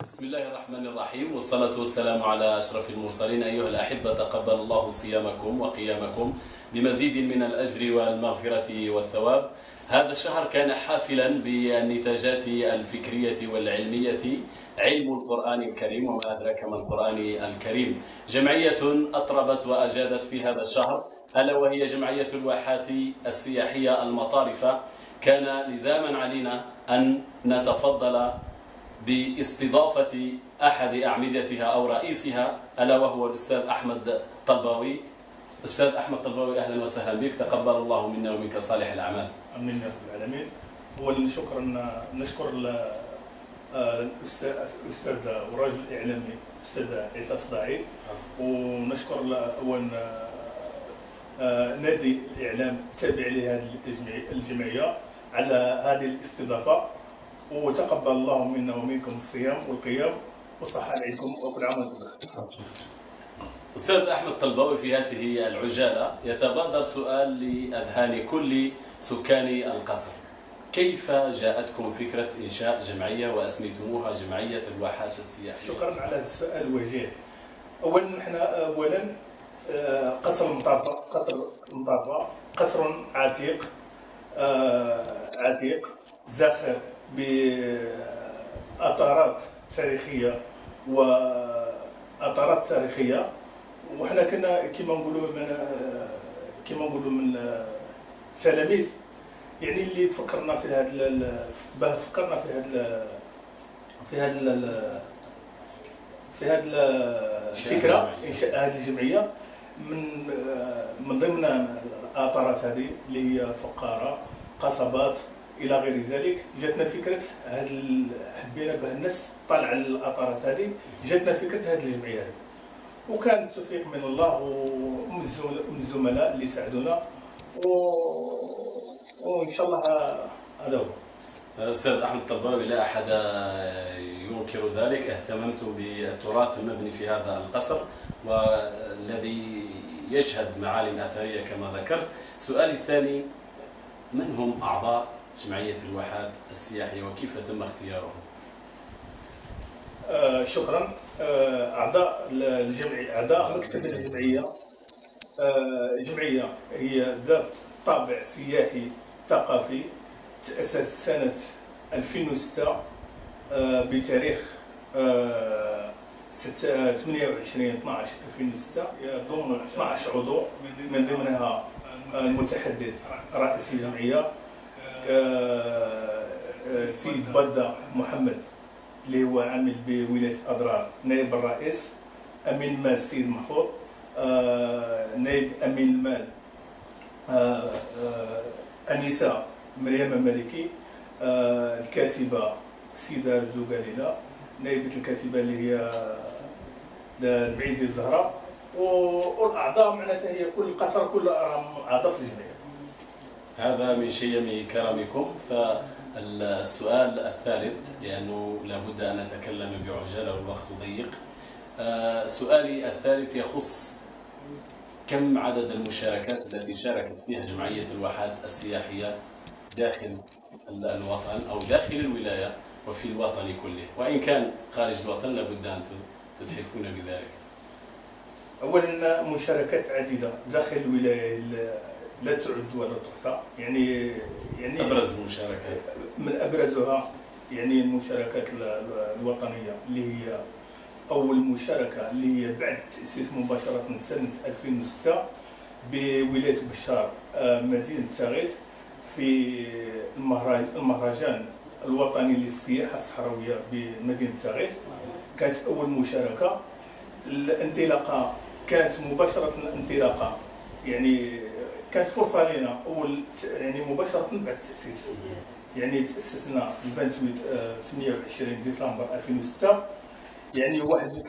بسم الله الرحمن الرحيم، والصلاة والسلام على أشرف المرسلين. أيها الأحبة، تقبل الله صيامكم وقيامكم بمزيد من الأجر والمغفرة والثواب. هذا الشهر كان حافلا بالنتاجات الفكرية والعلمية، علم القرآن الكريم وما أدراك ما القرآن الكريم. جمعية أطربت وأجادت في هذا الشهر، ألا وهي جمعية الواحات السياحية المطارفة. كان لزاما علينا أن نتفضل باستضافة أحد أعمدتها أو رئيسها، ألا وهو الأستاذ أحمد طلباوي. أستاذ أحمد طلباوي، أهلا وسهلا بك، تقبل الله منا ومنك صالح الأعمال. امين يا رب العالمين. اولا نشكر الاستاذ ورجل الاعلامي الاستاذ عيسى صداعي، ونشكر اولا نادي الاعلام التابع لهذه الجمعيه على هذه الاستضافه، وتقبل الله منا ومنكم الصيام والقيام وصحة عليكم وكل عام وانتم بخير. أستاذ أحمد طلباوي، في هذه العجالة يتبادر سؤال لأذهان كل سكان القصر: كيف جاءتكم فكرة إنشاء جمعية وأسميتموها جمعية الواحات السياحية؟ شكرا على هذا السؤال الوجيه. أولا قصر المطافة قصر عتيق، زاخر بأطارات تاريخية وحنا كنا كما نقولوا من تلاميذ، يعني اللي فكرنا في هذه الفكره، انشاء هذه الجمعيه من ضمن الاطارات هذه اللي هي فقاره، قصبات الى غير ذلك. جاتنا فكره حبينا به الناس طالع على الاطارات هذه، جاتنا فكره هذه الجمعيه هذه، وكان توفيق من الله ومن الزملاء اللي ساعدونا، وان شاء الله هذا هو. أستاذ أحمد طلباوي، لا أحد ينكر ذلك، اهتممت بالتراث المبني في هذا القصر والذي يشهد معالم أثرية كما ذكرت. سؤالي الثاني: من هم أعضاء جمعية الواحات السياحية وكيف تم اختيارهم؟ شكرا. أعضاء مكتب الجمعية، جمعية هي ذات طابع سياحي ثقافي، تأسست سنة 2006 بتاريخ 28/12/2006، يضم 12 عضو، من ضمنها المتحدث رئيس الجمعية سيد بدة محمد اللي هو عامل بولاية أضرار نائب الرئيس، أمين المال السيد محفوظ، نائب أمين المال أنيسة مريم المالكي، الكاتبة السيدة الزوغاليلة، نائبة الكاتبة اللي هي البعيزي الزهراء، والأعضاء معناتها هي كل قصر كل أعضاء في الجمعية. هذا من شيم كرمكم. فالسؤال الثالث، لأنه لابد أن نتكلم بعجالة والوقت ضيق، سؤالي الثالث يخص كم عدد المشاركات التي شاركت فيها جمعية الواحات السياحية داخل الوطن أو داخل الولاية وفي الوطن كله، وإن كان خارج الوطن لابد أن تتحفون بذلك. أولا مشاركات عديدة داخل الولاية لا تعد ولا تحصى، يعني أبرز المشاركات من أبرزها يعني المشاركات الوطنية، اللي هي أول مشاركة اللي هي بعد تأسيس مباشرة سنة 2006 بولاية بشار، مدينة تاغيت، في المهرجان الوطني للسياحة الصحراوية بمدينة تاغيت. كانت أول مشاركة. الانطلاقة كانت مباشرة، الانطلاقة يعني كانت فرصة لنا يعني مباشرة بعد التأسيس، يعني تأسسنا 28 ديسمبر 2006، يعني 1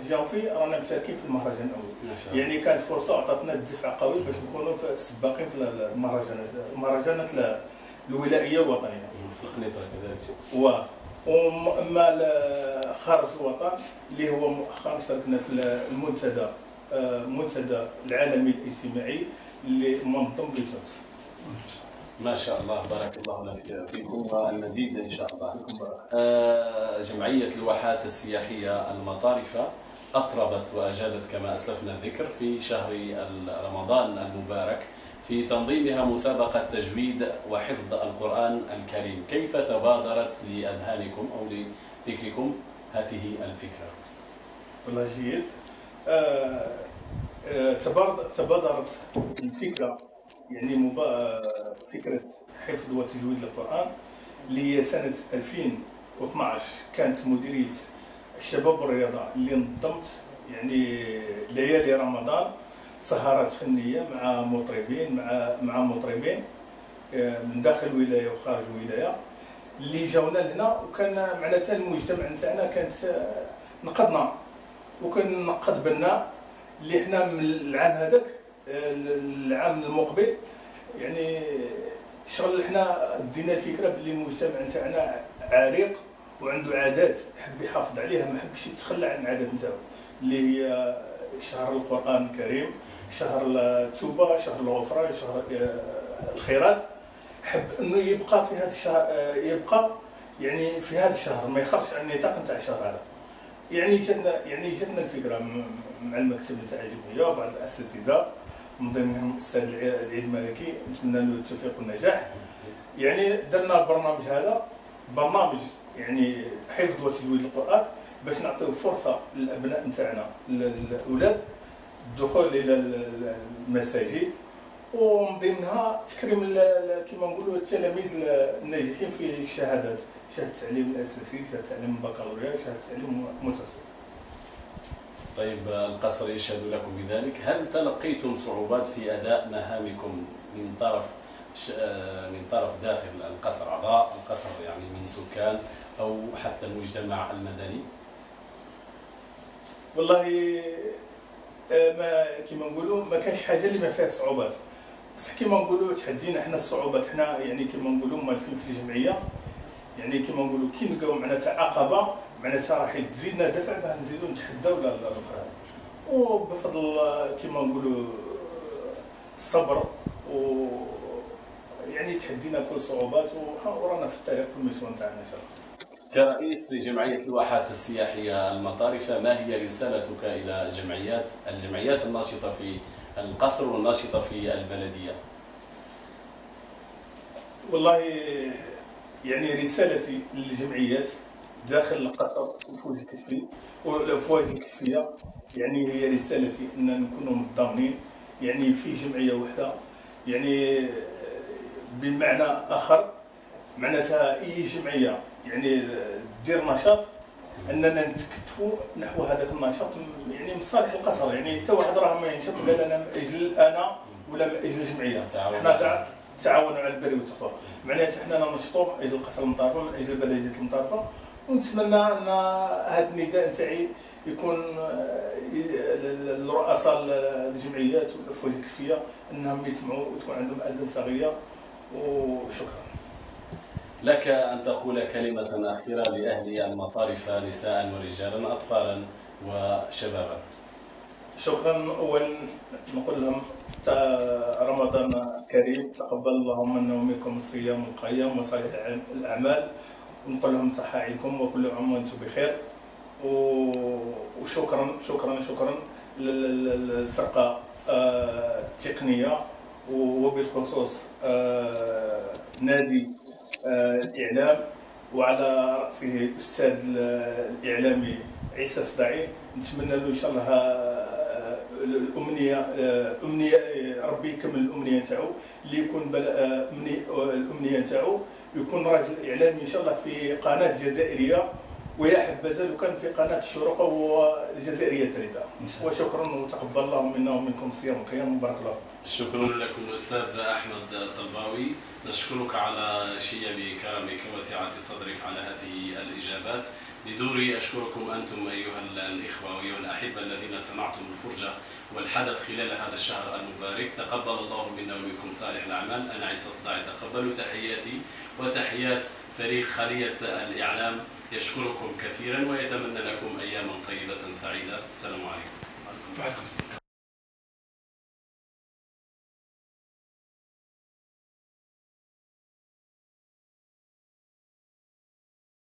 جانفي رانا مشاركين في المهرجان الأول. يعني كانت فرصة عطاتنا الدفع قوي باش نكونوا السباقين في المهرجانات الولائية الوطنية في القنيطرة كذلك. وأما خارج الوطن اللي هو مؤخرا شاركنا في المنتدى العالمي الاجتماعي اللي منظم بتونس. ما شاء الله، بارك الله فيكم والمزيد إن شاء الله. جمعية الواحات السياحية المطارفة أطربت وأجادت كما أسلفنا الذكر في شهر رمضان المبارك في تنظيمها مسابقة تجويد وحفظ القرآن الكريم. كيف تبادرت لأذهانكم أو لفكركم هذه الفكرة؟ والله جيد. تبادرت الفكرة، يعني فكرة حفظ وتجويد القرآن اللي سنة 2012 كانت مديرية الشباب والرياضة اللي نظمت يعني ليالي رمضان سهرات فنية مع مطربين من داخل الولاية وخارج الولاية اللي جاونا لهنا، وكان معناتها المجتمع نتاعنا كانت نقدنا وكان نقد بنا اللي احنا من العام هذاك العام المقبل يعني شغل احنا دينا الفكره باللي المجتمع نتاعنا عريق وعنده عادات حب يحافظ عليها، ما حبش يتخلى عن العادات نتاعو اللي هي شهر القرآن الكريم، شهر التوبه، شهر الغفران، شهر الخيرات. حب انه يبقى في هذا الشهر، يبقى يعني في هذا الشهر ما يخرجش عن النطاق نتاع الشهر هذا. يعني جاتنا الفكره مع المكتب نتاع الجمعيه وبعض الاساتذه من ضمنهم الاستاذ العيد الملكي، نتمنى له التوفيق والنجاح. يعني درنا البرنامج هذا برنامج يعني حفظ وتجويد القران باش نعطيو فرصه للابناء نتاعنا الاولاد الدخول الى المساجد، ومن ضمنها تكريم كما نقولوا التلاميذ الناجحين في الشهادات، شهاده التعليم الاساسي، شهاده التعليم البكالوريا، شهاده التعليم المتوسط. طيب القصر يشهد لكم بذلك. هل تلقيتم صعوبات في اداء مهامكم من طرف داخل القصر، اعضاء القصر يعني من سكان او حتى المجتمع المدني؟ والله ما كما نقولوا ما كانش حاجه اللي ما فيها صعوبات، بصح كما نقولوا تحدينا احنا الصعوبات، احنا يعني كما نقولوا مالفين في الجمعيه، يعني كما نقولوا كي نلقاو معناتها عقبه معناتها راح تزيدنا دفع باه نزيدوا نتحداو الاخرى، وبفضل كما نقولوا الصبر و يعني تحدينا كل الصعوبات ورانا في الطريق في المشوار نتاعنا ان شاء الله. كرئيس لجمعية الواحات السياحية المطارفة، ما هي رسالتك إلى الجمعيات الناشطة في القصر والناشطة في البلدية؟ والله يعني رسالتي للجمعيات داخل القصر وفواج الكشفية يعني هي رسالتي أن نكونوا متضامنين يعني في جمعية واحدة، يعني بمعنى آخر معناتها أي جمعية يعني دير نشاط اننا نتكتفوا نحو هذاك النشاط يعني من صالح القصر، يعني حتى واحد راه ما ينشط قال انا من اجل انا ولا من اجل الجمعيه، حنا كاع تعاونوا على البر والتقوى، معناتها حنا ننشطوا من اجل القصر المطارفه من اجل بلديه المطارفه، ونتمنى ان هذا النداء نتاعي يكون الرؤساء الجمعيات والافواج الكشفيه انهم يسمعوا وتكون عندهم اذن صاغيه. وشكرا لك أن تقول كلمة أخيرة لأهل المطارف نساء ورجالا أطفالا وشبابا. شكرا. أولا نقول لهم رمضان كريم، تقبل الله منا ومنكم الصيام والقيام وصالح الأعمال، ونقول لهم صحة عليكم وكل عام وأنتم بخير. وشكرا شكرا شكرا للفرقة التقنية وبالخصوص نادي الإعلام وعلى رأسه الأستاذ الإعلامي عيسى الصداعي. نتمنى له إن شاء الله الأمنية ربي يكمل الأمنية نتاعو اللي يكون الأمنية نتاعو يكون راجل إعلامي إن شاء الله في قناة جزائرية، ويا حبذا لو كان في قناة الشروق والجزائرية الثالثة. وشكرا وتقبل الله منا ومنكم الصيام والقيام وبارك الله فيكم. شكرا لكم الأستاذ أحمد الطلباوي، نشكرك على شيب كرمك وسعة صدرك على هذه الإجابات. بدوري أشكركم أنتم أيها الإخوة وأيها الأحبة الذين سمعتم الفرجة والحدث خلال هذا الشهر المبارك. تقبل الله منا ومنكم صالح الأعمال. أنا عيسى الصداعي، تقبلوا تحياتي وتحيات فريق خلية الإعلام، يشكركم كثيرا ويتمنى لكم أياما طيبة سعيدة. السلام عليكم.